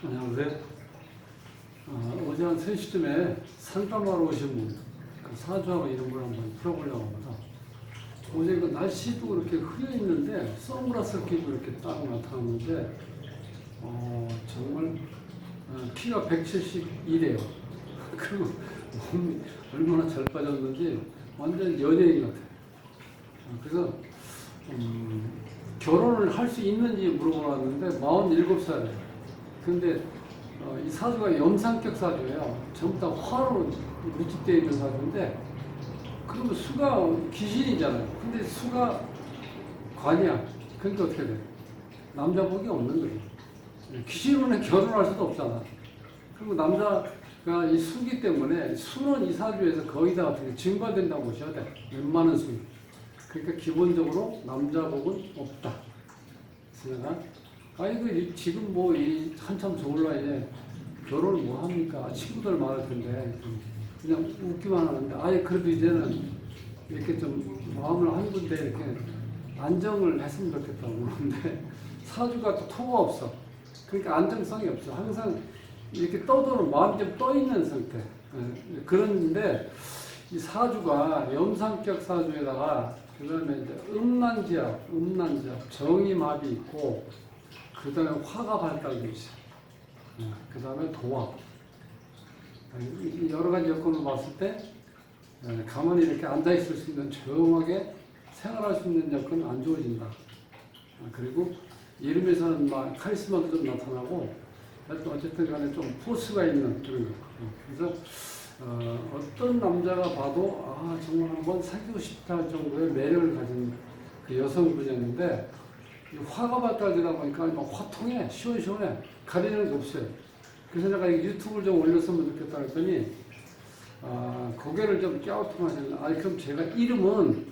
안녕하세요. 어제 한 3시쯤에 상담하러 오신 분, 그 사주하고 이런 걸 한번 풀어보려고 합니다. 어제 그 날씨도 그렇게 흐려 있는데, 선글라스 끼고 이렇게 딱 나타났는데, 정말, 키가 171이에요. 그리고 몸이 얼마나 잘 빠졌는지 완전 연예인 같아요. 그래서, 결혼을 할 수 있는지 물어보았는데, 47살이에요. 근데 이 사주가 염상격 사주예요. 전부 다 화로 밀집되어 있는 사주인데, 그러면 수가 귀신이잖아요. 근데 수가 관이야. 그러니까 어떻게 돼? 남자 복이 없는 거예요. 귀신으로는 결혼할 수도 없잖아. 그리고 남자가 이 수기 때문에 수는 이 사주에서 거의 다 어떻게 증발된다고 보셔야 돼. 웬만한 수. 그러니까 기본적으로 남자 복은 없다. 그래서 아이고, 지금 한참 좋을 나이에 결혼을 뭐 합니까? 친구들 많을 텐데, 그냥 웃기만 하는데, 그래도 이제는 이렇게 좀 마음을 한 군데 이렇게 안정을 했으면 좋겠다고 그러는데, 사주가 또 토가 없어. 그러니까 안정성이 없어. 항상 이렇게 떠도는, 마음이 좀 떠있는 상태. 그런데, 이 사주가 염상격 사주에다가, 그 다음에 이제 음란지압, 정의마비 있고, 그 다음에 화가 발달되어 있어요. 그 다음에 도화. 여러 가지 여건을 봤을 때, 가만히 이렇게 앉아있을 수 있는, 조용하게 생활할 수 있는 여건은 안 좋아진다. 그리고 이름에서는 막 카리스마도 좀 나타나고, 어쨌든 간에 좀 포스가 있는 그런 거. 그래서, 어떤 남자가 봐도, 정말 한번 사귀고 싶다 할 정도의 매력을 가진 그 여성 분이었는데, 화가 발달되다 보니까 막 화통해, 시원시원해, 가리는 게 없어요. 그래서 내가 유튜브를 좀 올렸으면 좋겠다 했더니, 고개를 좀 갸우뚱하시는, 그럼 제가 이름은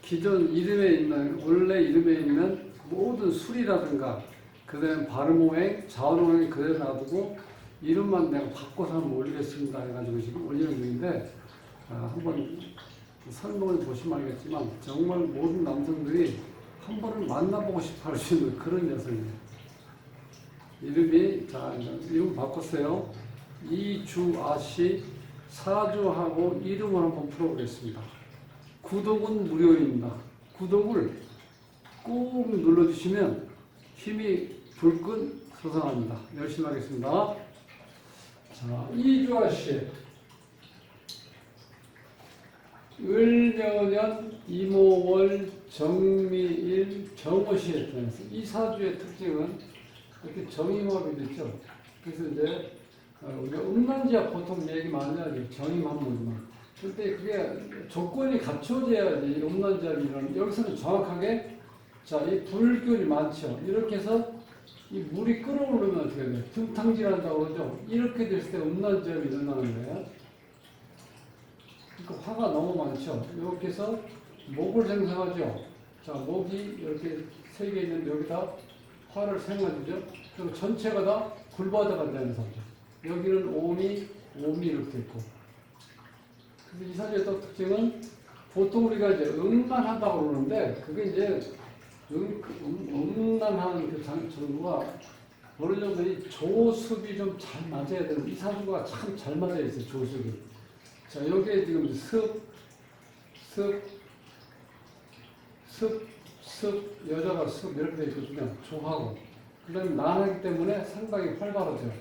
기존 이름에 있는, 원래 이름에 있는 모든 술이라든가, 그 다음에 발음오행, 자언오행 그대로 놔두고, 이름만 내가 바꿔서 한번 올리겠습니다 해가지고 지금 올리는 중인데, 한번 설명을 보시면 알겠지만, 정말 모든 남성들이 한 번은 만나보고 싶어 할 수 있는 그런 여성이에요. 이름 바꿨어요. 이주아씨 사주하고 이름을 한번 풀어보겠습니다. 구독은 무료입니다. 구독을 꾹 눌러주시면 힘이 불끈 솟아납니다. 열심히 하겠습니다. 자, 이주아씨. 을려년 이모월 정미일 정오시에 태어났어요. 이 사주의 특징은 이렇게 정임합이 됐죠. 그래서 이제 우리가 음란지압 보통 얘기 많이 하죠. 정임합문만. 근데 그게 조건이 갖춰져야지 음란지압이 일어나는. 여기서는 정확하게 이 불균이 많죠. 이렇게 해서 이 물이 끓어오르면 어떻게 돼요? 등탕질한다고 그러죠. 이렇게 됐을 때 음란지압이 일어나는 거예요. 그러니까 화가 너무 많죠. 이렇게 해서 목을 생성하죠. 자, 목이 이렇게 3개 있는데 여기다 화를 생성하죠. 그리고 전체가 다 굴받아 간다는 사죠. 여기는 오미 이렇게 있고. 그래서 이 사주의 또 특징은 보통 우리가 이제 음란하다고 그러는데 그게 이제 음란한 그 정도가 어느 정도 이 조습이 좀 잘 맞아야 되는, 이 사주가 참 잘 맞아 있어요. 조습이. 자, 여기에 지금 여자가 습 이렇게 되어 있거든요. 조하고. 그 다음에 난하기 때문에 상당히 활발하죠.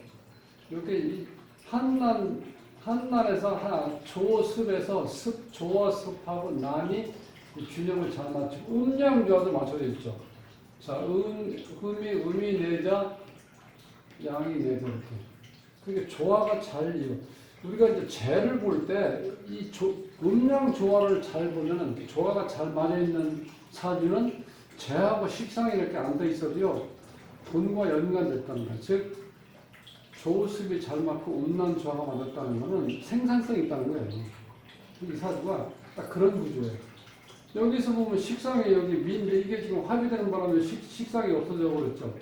이렇게 이 한난에서 조습에서 조와 습하고 난이 균형을 잘 맞추고, 음양조화도 맞춰져 있죠. 자, 음이 내자, 양이 내자 이렇게. 그게 조화가 잘 우리가 이제 재를 볼 때 이 음양 조화를 잘 보면은 조화가 잘 맞아 있는 사주는 재하고 식상이 이렇게 앉아 있어도요 돈과 연관됐다는 거예요. 즉 조습이 잘 맞고 음란 조화가 맞았다는 것은 생산성이 있다는 거예요. 이 사주가 딱 그런 구조예요. 여기서 보면 식상이 여기 미인데 이게 지금 합의되는 바람에 식상이 없어져 버렸죠.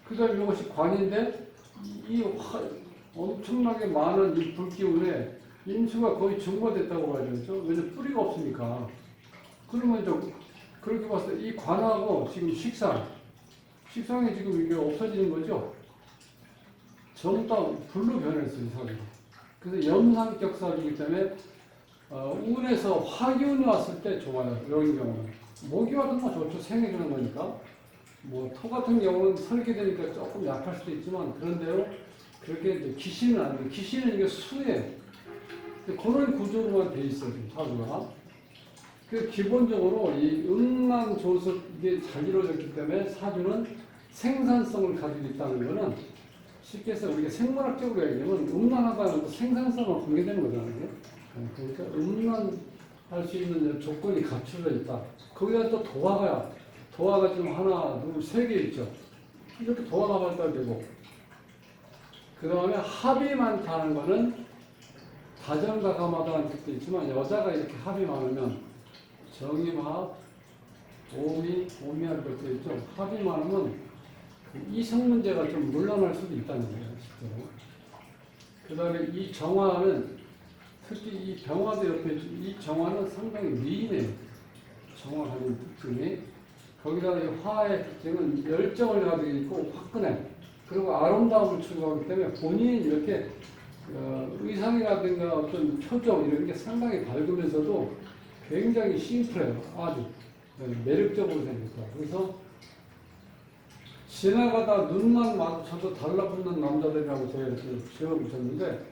그 다음에 이것이 관인데 엄청나게 많은 이 불기운에 임수가 거의 증거됐다고 봐야 되죠. 왜냐면 뿌리가 없으니까. 그러면 그렇게 봤을 때 이 관하고 지금 식상이 지금 이게 없어지는 거죠. 전부 다 불로 변했어요, 이 사주가. 그래서 염상격 사주이기 때문에 운에서 화기운이 왔을 때 좋아요. 이런 경우는. 목이 와도 뭐 좋죠. 생이 그런 거니까. 뭐 토 같은 경우는 설계되니까 조금 약할 수도 있지만 그런데요. 그렇게 이제 기신은 안 돼요. 기신은 이게 수예요. 그런 구조로만 돼 있어요, 지금 사주가. 그 기본적으로 이 음란 조습 이게 잘 이루어졌기 때문에 사주는 생산성을 가지고 있다는 거는 쉽게 해서 우리가 생물학적으로 얘기하면 음란하다는 건 생산성과 관계되는 거잖아요. 그러니까 음란할 수 있는 조건이 갖춰져 있다. 거기다 또 도화가 지금 하나, 둘, 세 개 있죠. 이렇게 도화가 발달되고 그 다음에 합이 많다는 거는 다정다감하다는 뜻도 있지만 여자가 이렇게 합이 많으면 정임합, 오미할 것도 있죠. 합이 많으면 이성 문제가 좀 물러날 수도 있다는 거예요. 실제로. 그 다음에 이 정화는 특히 이 병화도 옆에 이 정화는 상당히 미인해요. 정화 가진 특징이. 거기다가 이 화의 특징은 열정을 가지고 있고 화끈해. 그리고 아름다움을 추구하기 때문에 본인이 이렇게 의상이라든가 어떤 표정 이런 게 상당히 밝으면서도 굉장히 심플해요. 아주 매력적으로 생겼다. 그래서 지나가다 눈만 마주쳐도 달라붙는 남자들이라고 제가 이렇게 지어붙였는데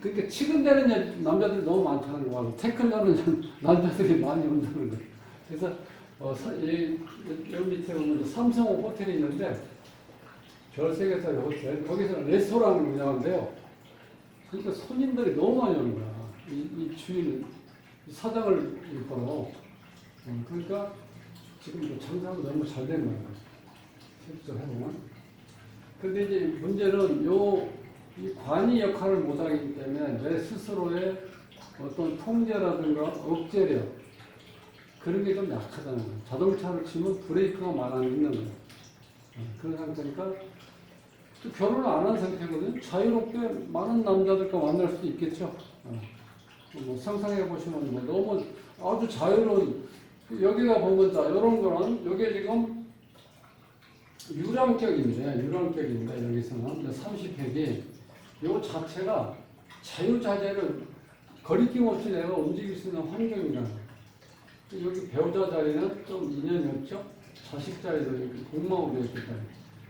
그렇게 치근대는 남자들이 너무 많다는 거 같아요. 태클러는 남자들이 많이 온다는 거예요. 그래서 여기 밑에 보면 삼성호 호텔이 있는데 별 3개짜리 호텔 거기서는 레스토랑을 운영하는데요. 그러니까 손님들이 너무 많이 오는 거야. 이 주인 사장을 일컬어. 그러니까 지금 장사가 너무 잘 된 거예요. 실제로 해보면. 근데 이제 문제는 이 관이 역할을 못하기 때문에 내 스스로의 어떤 통제라든가 억제력 그런 게 좀 약하다는 거예요. 자동차를 치면 브레이크가 많이 있는 거예요. 그런 상태니까 또 결혼을 안 한 상태거든요. 자유롭게 많은 남자들과 만날 수도 있겠죠. 뭐 상상해 보시면 뭐 너무 아주 자유로운 여기가 보면 자 이런 거는 여기 지금 유랑격인데 여기서는 30획이 이 자체가 자유자재를 거리낌 없이 내가 움직일 수 있는 환경이라는 거예요. 여기 배우자 자리는 좀 인연이 없죠. 자식 자리도 이렇게 공망으로 되어 있기 때문에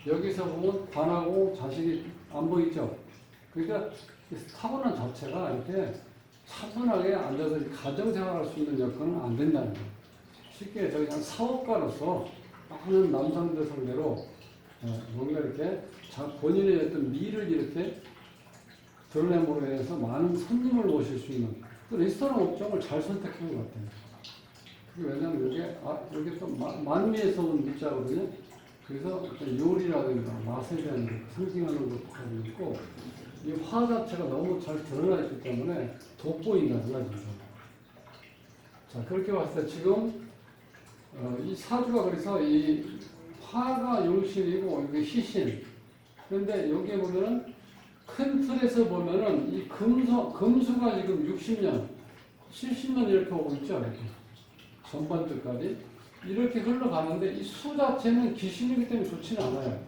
여기서 보면 관하고 자식이 안 보이죠. 그러니까 타고난 자체가 이렇게 차분하게 앉아서 가정생활할 수 있는 여건은 안 된다는 거예요. 쉽게 저희 한 사업가로서 많은 남성들 상대로 뭔가 이렇게 본인의 어떤 미를 이렇게 드러냄으로 인해서 많은 손님을 모실 수 있는 그 레스토랑 업종을 잘 선택한 것 같아요. 왜냐하면 이게 좀 만미에서 온 문자거든요. 그래서 어떤 요리라든가 맛에 대한 상징하는 것도 가지고 있고 이 화 자체가 너무 잘 드러나 있기 때문에 돋보인다는 거죠. 자, 그렇게 봤을 때 지금 이 사주가 그래서 이 화가 용신이고 이게 희신. 그런데 여기에 보면은 큰 틀에서 보면은 이 금수가 지금 60년, 70년 이렇게 오고 있죠. 이렇게. 전반적까지 이렇게 흘러가는데 이 수 자체는 기신이기 때문에 좋지는 않아요.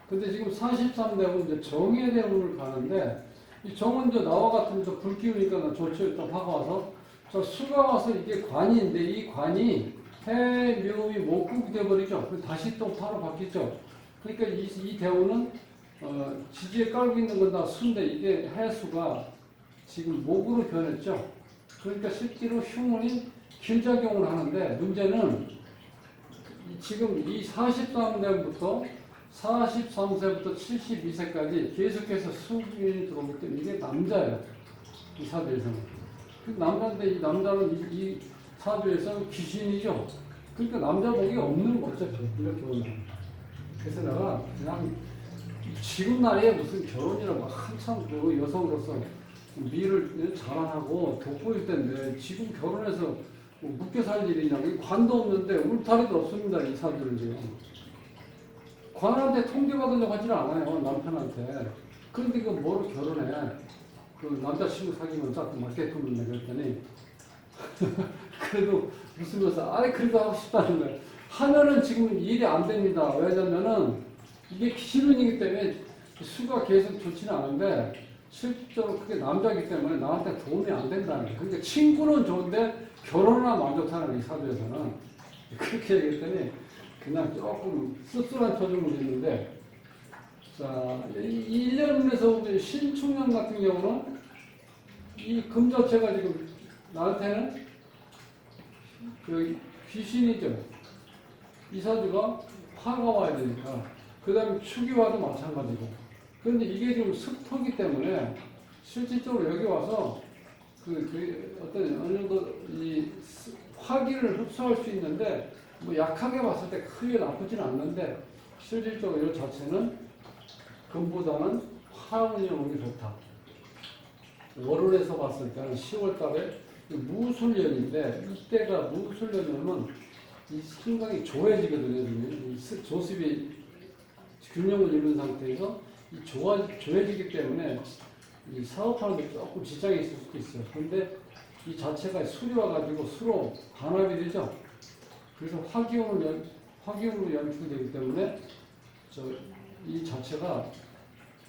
근데 지금 43대운 이제 정의 대운을 가는데 이 정은 이제 나와 같으면 불 끼우니까 좋죠. 일단 화가 와서 저 수가 와서 이게 관인데 이 관이 해, 묘이, 목국이 되어버리죠. 그리고 다시 또 화로 바뀌죠. 그러니까 이 대운은 지지에 깔고 있는 건 다 수인데 이게 해수가 지금 목으로 변했죠. 그러니까 실제로 흉운이 길작용을 하는데 문제는 지금 이 43년부터 43세부터 72세까지 계속해서 수균이 들어오기 때문에 이게 남자예요. 이 사주에서는. 남자인데 이 남자는 이 사주에서는 귀신이죠. 그러니까 남자 복이 없는 거죠. 이렇게 보면. 그래서 내가 그냥 지금 나이에 무슨 결혼이라고 한참 그 여성으로서 미를 자랑하고 돋보일 텐데 지금 결혼해서 뭐 묶여 살 일이냐고 관도 없는데 울타리도 없습니다. 이 사주는 지금. 관한테 통제받으려고 하지는 않아요. 남편한테. 그런데 그 뭐로 결혼해. 그 남자친구 사귀면 자꾸 맞게끔 내 그랬더니 그래도 웃으면서 그래도 하고 싶다는 거예요. 하면은 지금 일이 안 됩니다. 왜냐면은 이게 기신운이기 때문에 수가 계속 좋지는 않은데 실질적으로 그게 남자이기 때문에 나한테 도움이 안 된다는 거예요. 그러니까 친구는 좋은데 결혼을 하면 안 좋다는 거예요, 이 사주에서는. 그렇게 얘기했더니 그냥 조금 씁쓸한 표정을 짓는데, 자, 이 1년에서 신축년 같은 경우는 이 금 자체가 지금 나한테는 그 귀신이죠. 이 사주가 화가 와야 되니까. 그 다음에 축이 와도 마찬가지고. 그런데 이게 지금 습토기 때문에 실질적으로 여기 와서 어떤 어느 정도 이 화기를 흡수할 수 있는데 뭐 약하게 봤을 때 크게 나쁘지는 않는데 실질적으로 이 자체는 금보다는 화운이 오는 게 좋다. 월운에서 봤을 때는 10월 달에 무술년인데 이때가 무술년이면 이 상당히 조해지거든요. 이 조습이 균형을 잃은 상태에서 조해지기 때문에 이 사업하는 데 조금 지장이 있을 수도 있어요. 그런데 이 자체가 술이 와가지고 수로 반합이 되죠. 그래서 화기운으로 연출되기 때문에 이 자체가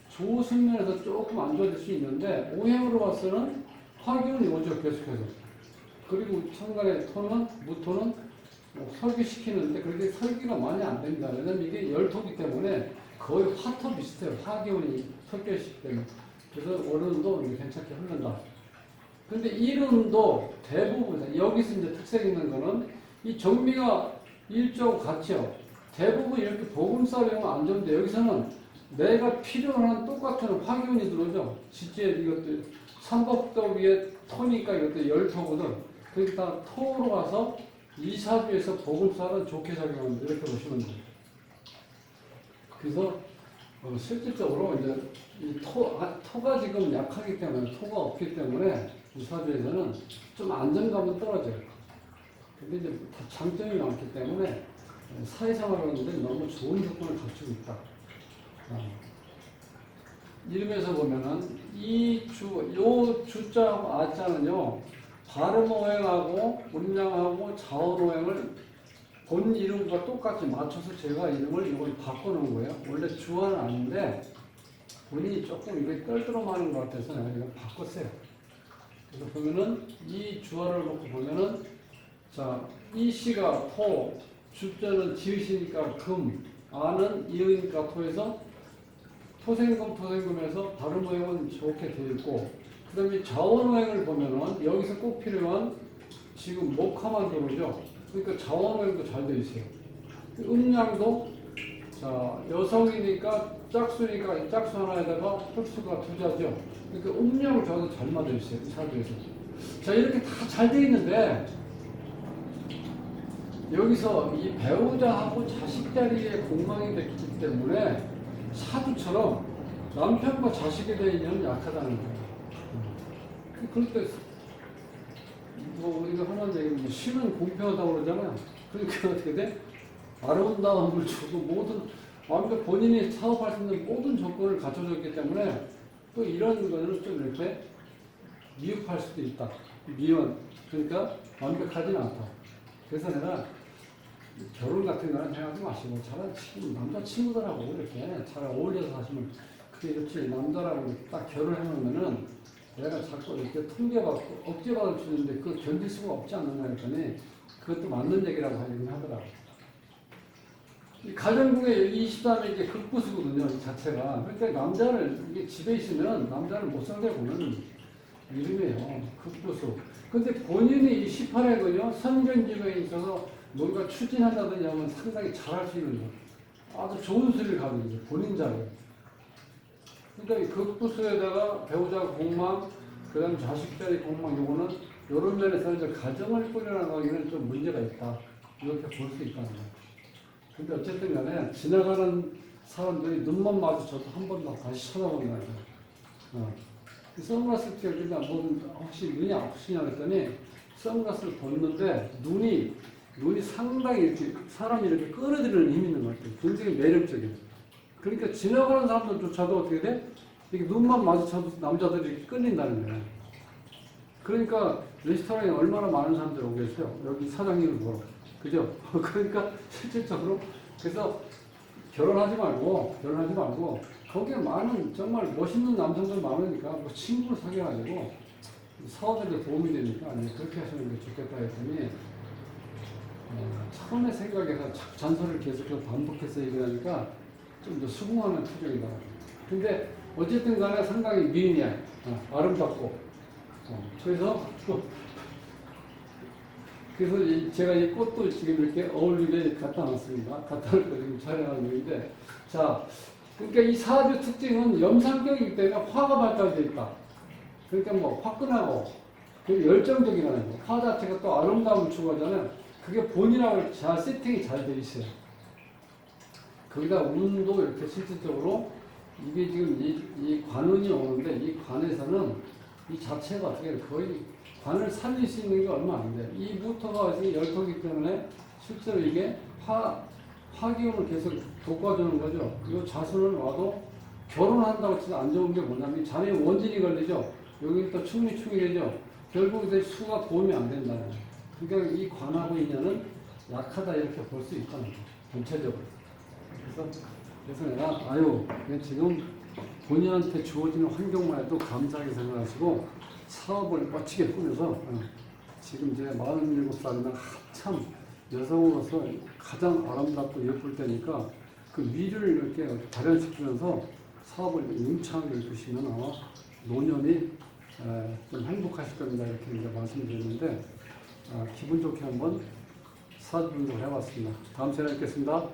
좋은 면에서 조금 안 좋아질 수 있는데 오행으로 봐서는 화기운이 오죠, 계속해서. 그리고 천간의 토는 무토는 설기시키는데 그렇게 설기가 많이 안 됩니다. 왜냐면 이게 열토기 때문에 거의 화토 비슷해요. 화기운이 섞여있기 때문에. 그래서 월운도 괜찮게 흐른다. 근데 일운도 대부분, 여기서 이제 특색 있는 거는 이 정미가 일조하고 같이요. 대부분 이렇게 보금살이면 안 좋은데 여기서는 내가 필요한 똑같은 화기운이 들어오죠. 지지에 이것도 삼법도 위에 토니까 이것도 열토거든. 그러니까 토로 가서 이 사주에서 보금살은 좋게 작용합니다. 이렇게 보시면 돼요. 그래서 실질적으로 이제 이 토가 지금 약하기 때문에 토가 없기 때문에 이 사주에서는 좀 안정감은 떨어져요. 근데 이제 장점이 많기 때문에 사회생활하는데 너무 좋은 조건을 갖추고 있다. 이름에서 보면은 요 주자하고 아자는요 발음오행하고 음양하고 자언오행을 본 이름과 똑같이 맞춰서 제가 이걸 바꿔놓은 거예요. 원래 주화는 아닌데 본인이 조금 이게 떨떠름하는 것 같아서 내가 이걸 바꿨어요. 그래서 보면은 이 주화를 놓고 보면은 자, 이 시가 토, 주자는 지으시니까 금, 아는 이으니까 토에서 토생금에서 다른 모양은 좋게 되어 있고, 그 다음에 자원오행을 보면은 여기서 꼭 필요한 지금 목화만 들어오죠. 그러니까 자원오행도 잘 되어 있어요. 음양도 자 여성이니까 짝수니까 짝수 하나에다가 흡수가 두자죠. 그러니까 음양 저도 잘 맞아 있어요. 사주에서. 자 이렇게 다 잘 되어 있는데 여기서 이 배우자하고 자식 자리에 공망이 됐기 때문에 사주처럼 남편과 자식에 대한 인연은 약하다는 거예요. 그러니까 뭐 우리가 하는 얘기는 신은 공평하다고 그러잖아요. 그러니까 어떻게 돼? 아름다움을 주고 모든 완전 본인이 사업할 수 있는 모든 조건을 갖춰줬기 때문에 또 이런 거는 좀 이렇게 미흡할 수도 있다. 미연. 그러니까 완벽하지는 않다. 그래서 내가 결혼 같은 거는 생각하지 마시고 차라리 남자 친구들하고 이렇게 잘 어울려서 사시면 그게 좋지. 남자라고 이렇게 딱 결혼해놓으면은 내가 자꾸 이렇게 통계받고 억제받을 수 있는데 그걸 견딜 수가 없지 않느냐 했더니 그것도 맞는 얘기라고 하긴 하더라고. 이 가정국의 23이 이게 극부수거든요, 이 자체가. 그러니까 남자를, 이게 집에 있으면 남자를 못 살게 보는 이름이에요. 극부수. 근데 본인이 이 18회거든요, 선견지에 있어서 뭔가 추진한다든지 하면 상당히 잘할 수 있는 거. 아주 좋은 수를 가지고 있어요, 본인 자리에. 그러니까 이 극부수에다가 배우자 공망, 그 다음 자식 자리 공망, 요거는 이런 면에서 이제 가정을 꾸려나가기는 좀 문제가 있다. 이렇게 볼 수 있다는 거예요. 근데 어쨌든 간에 지나가는 사람들이 눈만 마주쳐도 한 번 더 다시 쳐다본다. 선글라스 끼우니까 혹시 눈이 아프시냐 그랬더니 선글라스를 벗는데 눈이 상당히 이렇게 사람이 이렇게 끌어들이는 힘이 있는 것 같아요. 굉장히 매력적이에요. 그러니까 지나가는 사람들조차도 어떻게 돼? 이렇게 눈만 마주쳐도 남자들이 이렇게 끌린다는 거예요. 그러니까 레스토랑에 얼마나 많은 사람들이 오고 계세요. 여기 사장님을 보러. 그죠? 그러니까 실질적으로 그래서 결혼하지 말고 거기에 많은 정말 멋있는 남성들 많으니까 뭐 친구를 사귀어가지고 사업에도 도움이 되니까 그렇게 하시는 게 좋겠다 했더니 처음에 생각해서 잔소리를 계속해서 반복해서 얘기하니까 좀 더 수긍하는 표정이다. 근데 어쨌든 간에 상당히 미인이야. 아름답고. 그래서 제가 이 꽃도 지금 이렇게 어울리게 갖다 놨습니다. 갖다 놓고 지금 촬영하는 중인데, 자, 그러니까 이 사주 특징은 염상격이기 때문에 화가 발달되어 있다. 그러니까 뭐 화끈하고 열정적이라는 거. 화 자체가 또 아름다움을 추구하잖아요. 그게 본인하고 잘 세팅이 잘 돼 있어요. 거기다 운도 이렇게 실질적으로 이게 지금 이 관운이 오는데 이 관에서는 이 자체가 어떻게 거의 관을 살릴 수 있는 게 얼마 안 돼. 이 무토가 열토기 때문에 실제로 이게 화기운을 계속 돋궈주는 거죠. 이 자수는 와도 결혼한다고 치면 안 좋은 게 뭐냐면 자네의 원진이 걸리죠. 여기 또 충이되죠. 결국 이제 수가 도움이 안 된다는 거예요. 그러니까 이 관하고 인연은 약하다 이렇게 볼 수 있다는 거예요. 전체적으로. 그래서 내가 지금 본인한테 주어지는 환경만 해도 감사하게 생각하시고 사업을 멋지게 꾸며서 지금 이제 47살이면 한참 여성으로서 가장 아름답고 예쁠 때니까 그 위를 이렇게 발현시키면서 사업을 임차하게 이끄시면 아마 노년이 좀 행복하실 겁니다. 이렇게 이제 말씀드렸는데 기분 좋게 한번 사주 분석을 해봤습니다. 다음 시간에 뵙겠습니다.